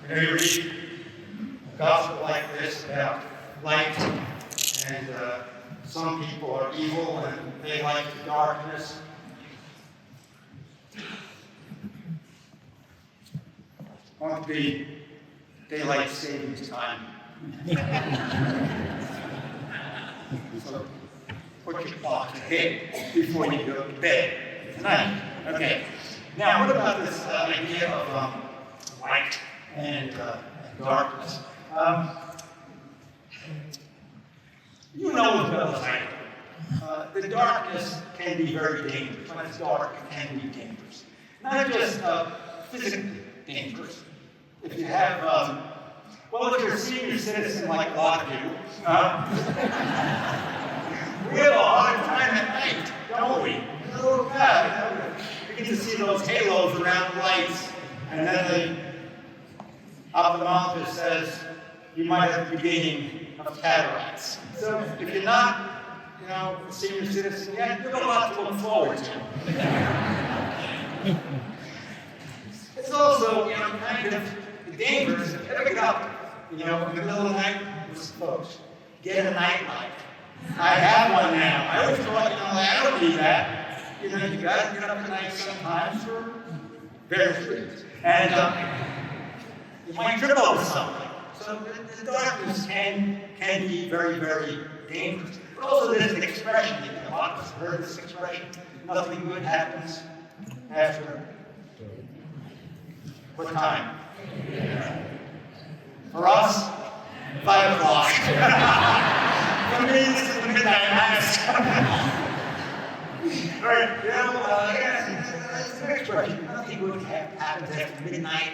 You read a gospel like this about light, and some people are evil and they like the darkness. Won't be daylight savings time. So put your clock ahead before you go to bed tonight. Okay. Now, what about this idea of light and darkness? You know as well as I do, the darkness can be very dangerous. When it's dark, it can be dangerous. Not just physically dangerous. If you have, if you're a senior citizen like a lot of you, we have a hard time at night, don't we? Oh, God. We get to see those halos around lights, and then the ophthalmologist says you might have the beginning of cataracts. So if you're not, a senior citizen yet, you've got a lot to look forward to. It's also, kind of dangerous if you ever get up, in the middle of the night with some folks. Get a nightlight. I have one now. I always thought, I don't need that. You got to get up at night sometimes for various reasons. And you might trip over something. So the darkness can be very, very dangerous. But also there's an expression, a lot of us have heard this expression, nothing good happens after what time? For us, 5 o'clock. For me, this is the midnight mass. Right, it's an expression. Nothing good happens after midnight.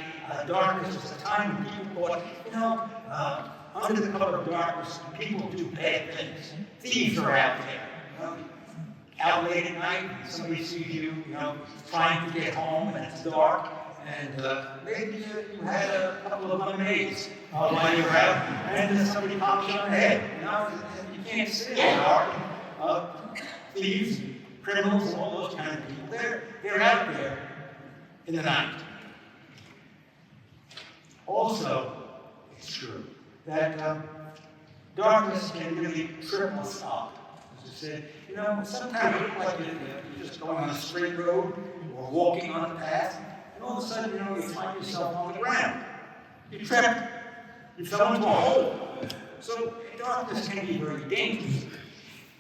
Darkness is a time when people thought, under the cover of darkness, people do bad things. Thieves are out there. Out late at night, somebody sees you, trying to get home, and it's dark. And maybe you had a couple of lemonades while you were out, and then somebody pops you on the head. You can't sit in the dark. Thieves, criminals, all those kind of people, they're out there in the night. Also, it's true that darkness can really trip us up. As I said, sometimes you look like you're just going on a straight road or walking on a path. And all of a sudden, you find yourself on the ground. You trip. You fell into a hole. So darkness can be very dangerous.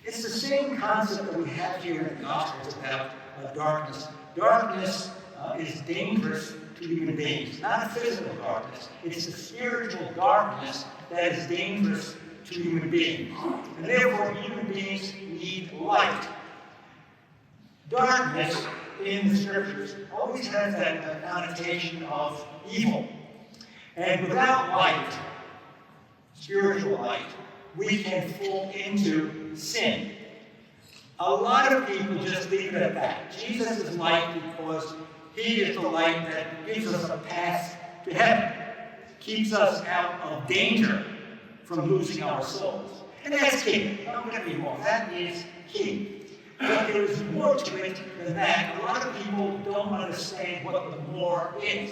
It's the same concept that we have here in the Gospels about darkness. Darkness is dangerous to human beings. Not a physical darkness. It's the spiritual darkness that is dangerous to human beings. And therefore, human beings need light. Darkness in the scriptures always has that connotation of evil. And without light, spiritual light, we can fall into sin. A lot of people just leave it at that. Jesus is light because he is the light that gives us a path to heaven, keeps us out of danger from losing our souls. And that's key. Don't get me wrong, that is key. But there is more to it than that. A lot of people don't understand what the more is.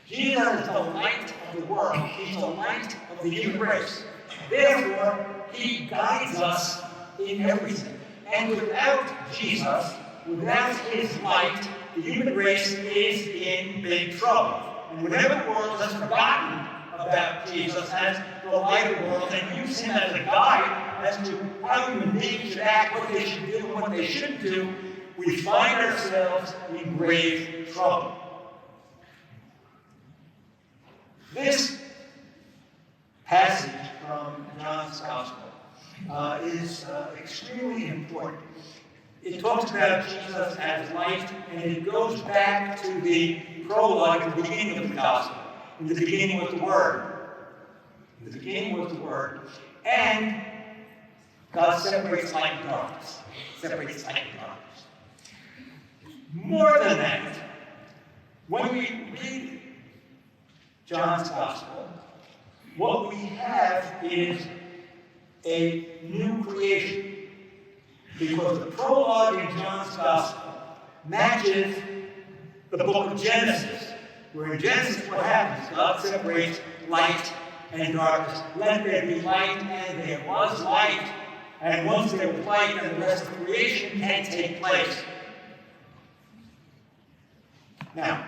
Jesus is the light of the world. He's the light of the human race. Therefore, he guides us in everything. And without Jesus, without his light, the human race is in big trouble. And whenever the world has forgotten about Jesus as the light of the world and use him as a guide as to how human beings should act, what they should do, and what they shouldn't do, we find ourselves in grave trouble. This passage from John's Gospel is extremely important. It talks about Jesus as light, and it goes back to the prologue at the beginning of the Gospel. In the beginning was the Word. In the beginning was the Word. And God separates light and darkness. Separates light and darkness. More than that, when we read John's Gospel, what we have is a new creation. Because the prologue in John's Gospel matches the book of Genesis, Where in Genesis, what happens? God separates light and darkness. Let there be light, and there was light. And once there was light, then the rest of creation can take place. Now,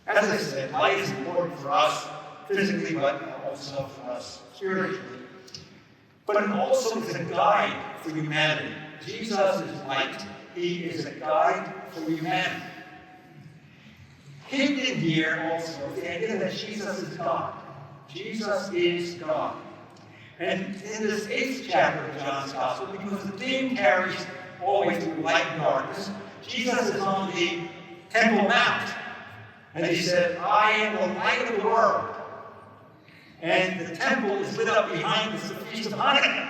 as I said, light is important for us physically, but also for us spiritually. But it also is a guide for humanity. Jesus is light. He is a guide for humanity. Hidden in here also is the idea that Jesus is God. Jesus is God. And in this 8th chapter of John's Gospel, because the theme carries always through light and darkness, Jesus is on the Temple Mount. And he said, I am the light of the world. And the temple is lit up behind us, the Feast of Hanukkah.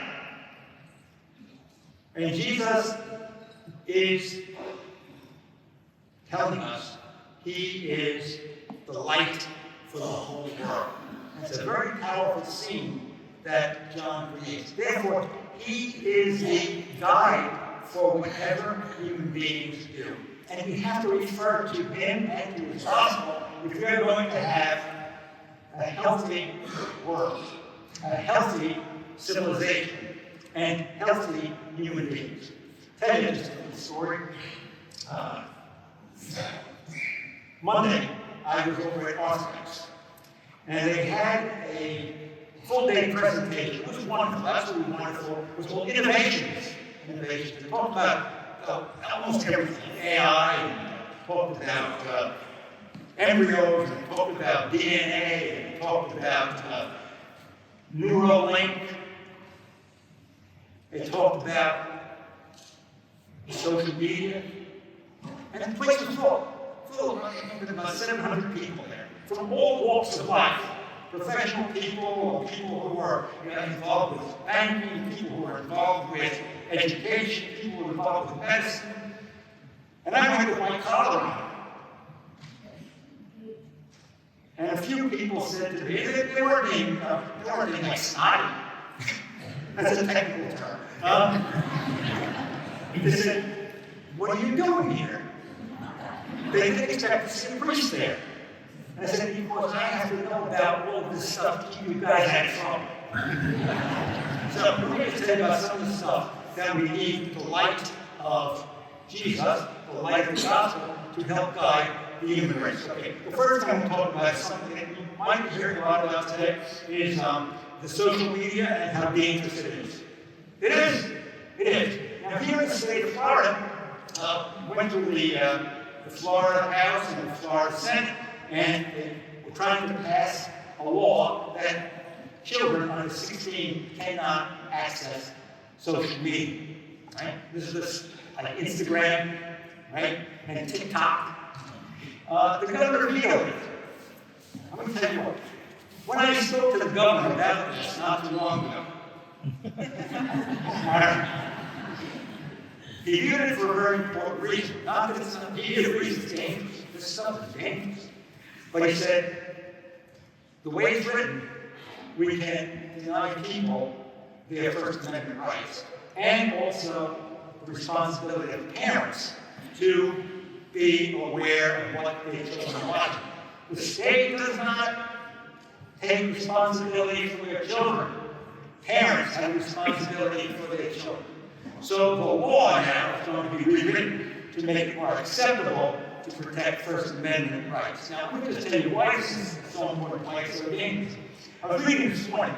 And Jesus is telling us he is the light for the whole world. It's a very powerful scene that John creates. Therefore, he is the guide for whatever human beings do. And we have to refer to him and to his gospel if we're going to have a healthy world, a healthy civilization, and healthy human beings. Tell you just a little story. Monday, I was over at Austin's, and they had a full-day presentation. It was wonderful, absolutely wonderful. It was called Innovations. They talked about almost everything. AI, and talked about embryos, and talked about DNA, and talked about Neuralink. They talked about social media. And the place was full of about 700 people there, from all walks of life. Professional people, people who were involved with banking, people who were involved with education, people who were involved with medicine. And I went to white collar. And a few people said to me, they weren't being like snotty. That's a technical term. They said, what are you doing here? They didn't expect to see a priest there. And I said, because I have to know about all of this stuff to keep you guys out of trouble. So we're going to tell you about some of the stuff that we need the light of Jesus, the light of the gospel, to help guide the human race. Okay, the first time we'll talk about something that you might be hearing a lot about today is the social media and how dangerous it is. It is. It is. Now here in the state of Florida, went to the Florida House and the Florida Senate, and they were trying to pass a law that children under 16 cannot access social media. Right? This is like Instagram, right, and TikTok. The governor vetoed it. I'm going to tell you what. When I spoke to the governor about this not too long ago, he viewed it for a very important reason. Not that it's not, he did reason it's dangerous. This stuff is dangerous. But he said, the way it's written, we can deny people their First Amendment rights, and also the responsibility of parents to be aware of what their children are watching. The state does not take responsibility for their children. Parents have responsibility for their children. So the law now is going to be rewritten to make it more acceptable to protect First Amendment rights. Now, let me just tell you why this is so important, why it's so dangerous. I was reading this morning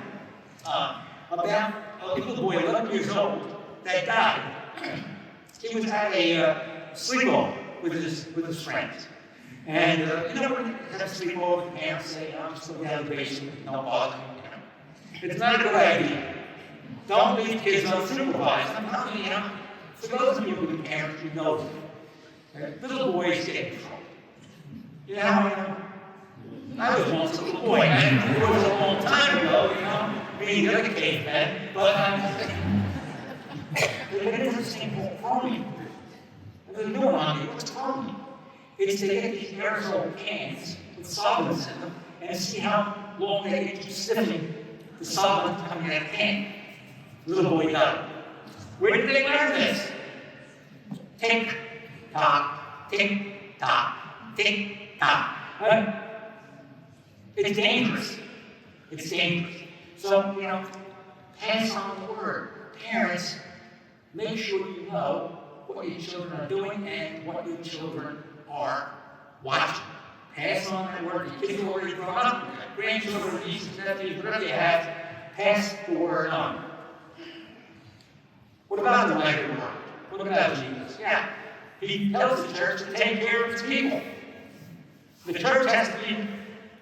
about a little boy, 11 years old, that died. He was at a sleepover with his friends. And, when you have a sleepover, parents say, I'm just going down the basement, no bother. It's not a good idea. Don't leave kids unsupervised. I'm telling you, for those of you who are parents, you know little boys get in trouble. You know, I was once a little boy, and it was a long time ago, being the other cavemen, but it is the same whole crony. There's a new one on me. What's crony? It's to get these aerosol cans with solvents in them and see how long they can keep sniffing the solvent coming out of the can. The little boy died. Where did they learn this? Tick, tock, tick, tock, tick, It's dangerous. It's dangerous. So, pass on the word. Parents, make sure you know what your children are doing and what your children are watching. Pass on that word. Your kids are already grown up. You've got grandchildren, nieces, nephews, whatever you have. Pass the word on. What about the light of the world? What about Jesus? Yeah. He tells the church to take care of its people. The church has to be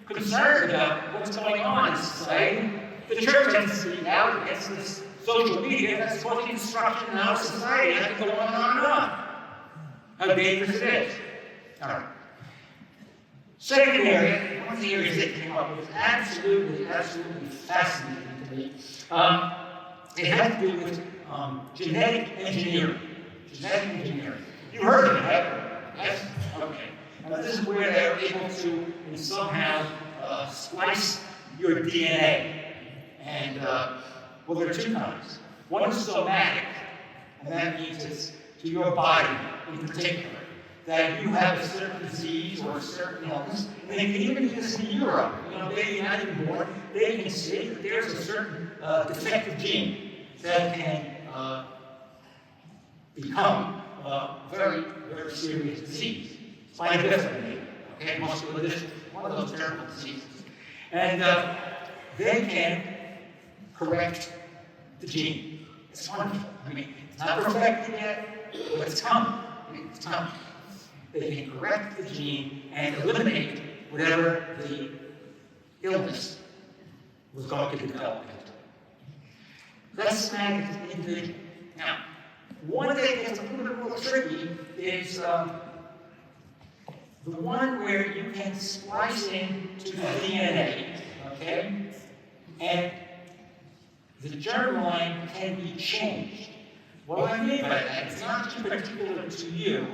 concerned about what's going on in society. The church has to be out against this social media that's causing destruction in our society. I can go on and on. How dangerous it is. All right. Second area, one of the areas that came up was absolutely fascinating to me. It has to do with genetic engineering. Genetic engineering. You heard of it, haven't you? Yes? Okay. Now, this is where they're able to somehow splice your DNA. And, well, there are two kinds. One is somatic, and that means it's to your body in particular, that you have a certain disease or a certain illness. And they can even do this in Europe. Baby not even born, they can see that there's a certain defective gene that can become a very, very serious disease. Spina bifida, okay, muscular dystrophy, one of those terrible diseases. And they can correct the gene. It's wonderful. It's not perfected yet, but it's coming. It's coming. They can correct the gene and eliminate whatever the illness was going to develop into. That's somatic individual. Now, one thing that's a little bit more tricky is the one where you can splice into the DNA, okay? And the germline can be changed. What do I mean by that? It's not just particular to you,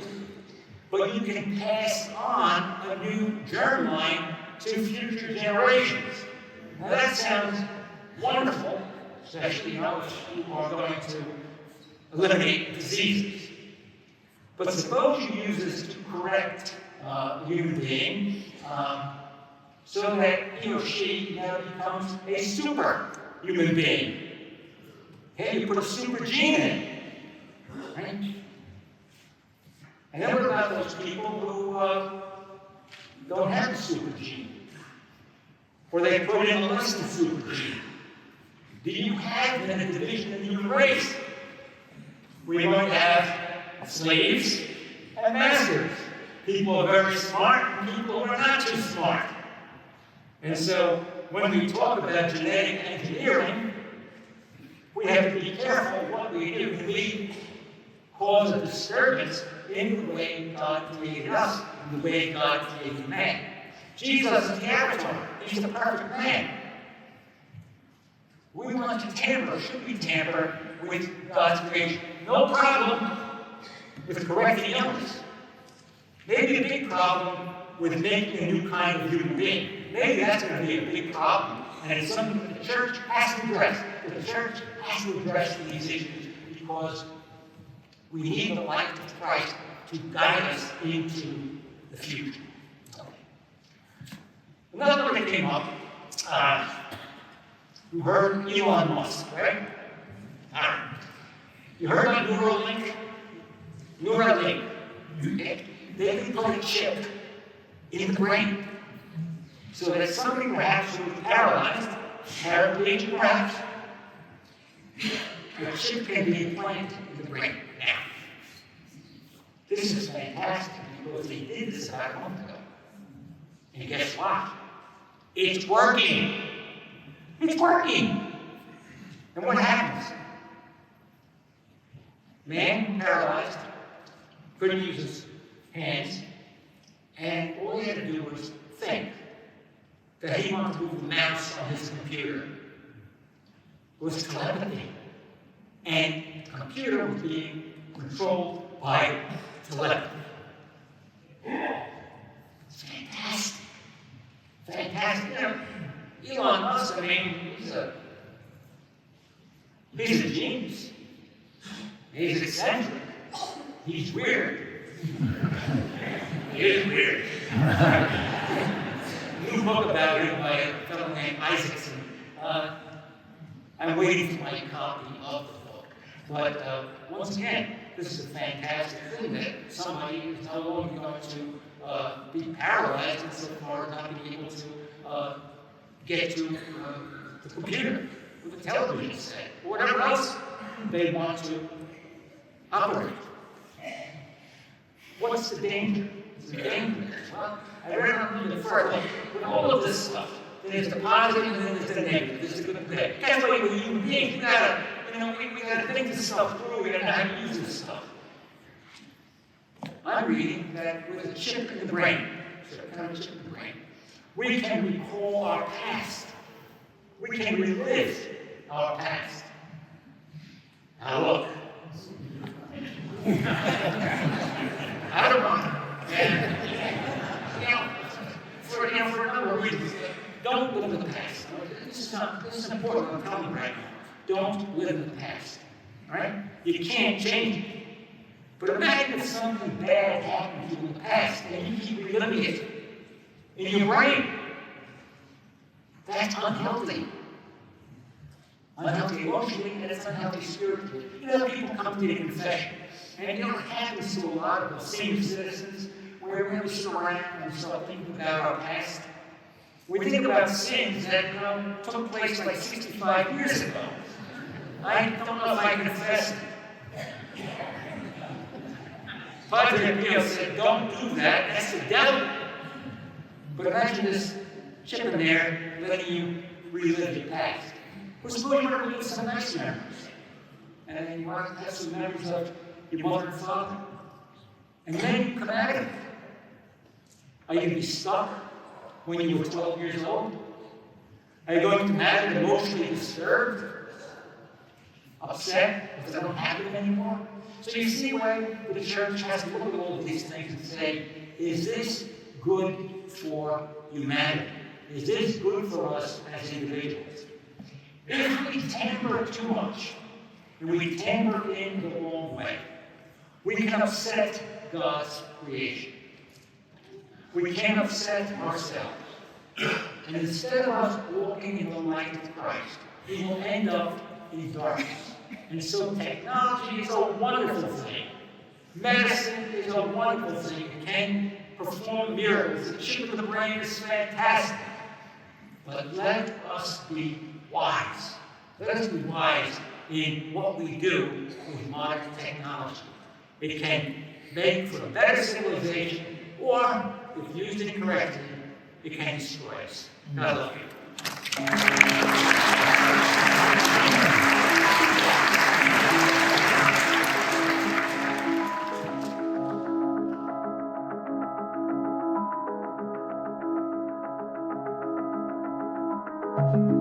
but you can pass on a new germline to future generations. Now that sounds wonderful, especially if you are going to eliminate diseases. But suppose you use this to correct a human being so that he or she now becomes a super human being. Okay, you put a super gene in it, right? And then what about those people who don't have the super gene? Or they put in a less than super gene? Do you have then a division in the human race? We're going to have slaves and masters. People are very smart and people are not too smart. And so when we talk about genetic engineering, we have to be careful what we do. We cause a disturbance in the way God created us, in the way God created man. Jesus is the avatar. He's the perfect man. We want to tamper, should we tamper with God's creation? No problem with correcting illness. Maybe a big problem with making a new kind of human being. Maybe that's going to be a big problem, and it's something that the church has to address. The church has to address these issues because we need the light of Christ to guide us into the future. Another one that came up, you heard Elon Musk, right? You heard about Neuralink? Neuralink. They can put a chip in the brain so that somebody perhaps who is paralyzed, paraplegic perhaps, the chip can be implanted in the brain. Now, this is fantastic because they did this about a month ago. And guess what? It's working. It's working. And what happens? Man, paralyzed, couldn't use his hands, and all he had to do was think that he wanted to move the mouse on his computer. It was telepathy. And the computer was being controlled by telepathy. It's fantastic. Fantastic. Elon Musk, he's a genius. He's eccentric. He's weird. He is weird. New book about it by a fellow named Isaacson. I'm waiting for my copy of the book. But once again, this is a fantastic thing that somebody is no longer going to be paralyzed and so far not being able to get to the computer, with the television set, or whatever else they want to operate. What's the danger? The danger. Well, I read on the first, with all of this stuff, there's the positive and then there's the negative. There's the good and bad. That's why we're human beings. We gotta think this stuff through. We gotta know how to use this stuff. I'm reading that with a chip in the brain, we can recall our past. We can relive our past. Now look. I don't want to. And, for a number of reasons, don't live in the past. This is important. I'm telling you right now. Don't live in the past. Right? You can't change it. But imagine if something bad happened to you in the past and you keep reliving it in your brain. That's unhealthy. Unhealthy emotionally, and it's unhealthy spiritually. People come to the confession, and it happens to a lot of us senior citizens, where we sit around and start thinking about our past. We think about sins that took place like 65 years ago. I don't know if I can confess it. Padre Pio said, don't do that, that's the devil. But imagine this chip in there letting you relive your past. We're supposed to relive some nice memories. And you want to have some memories of your mother and father. And then you come out of it. Are you going to be stuck when you were 12 years old? Are you going to come out of it emotionally disturbed? Upset because I don't have it anymore? So you see why the church has to look at all of these things and say, is this good for humanity? Is this good for us as individuals? If we tamper too much, and we tamper in the wrong way, we can upset God's creation. We can upset ourselves. And instead of us walking in the light of Christ, we will end up in darkness. And so technology is a wonderful thing. Medicine is a wonderful thing. It can perform miracles. The chip in the brain is fantastic. But let us be wise. Let us be wise in what we do with modern technology. It can make for a better civilization, or, if used incorrectly, it can destroy us. I love you. Thank you.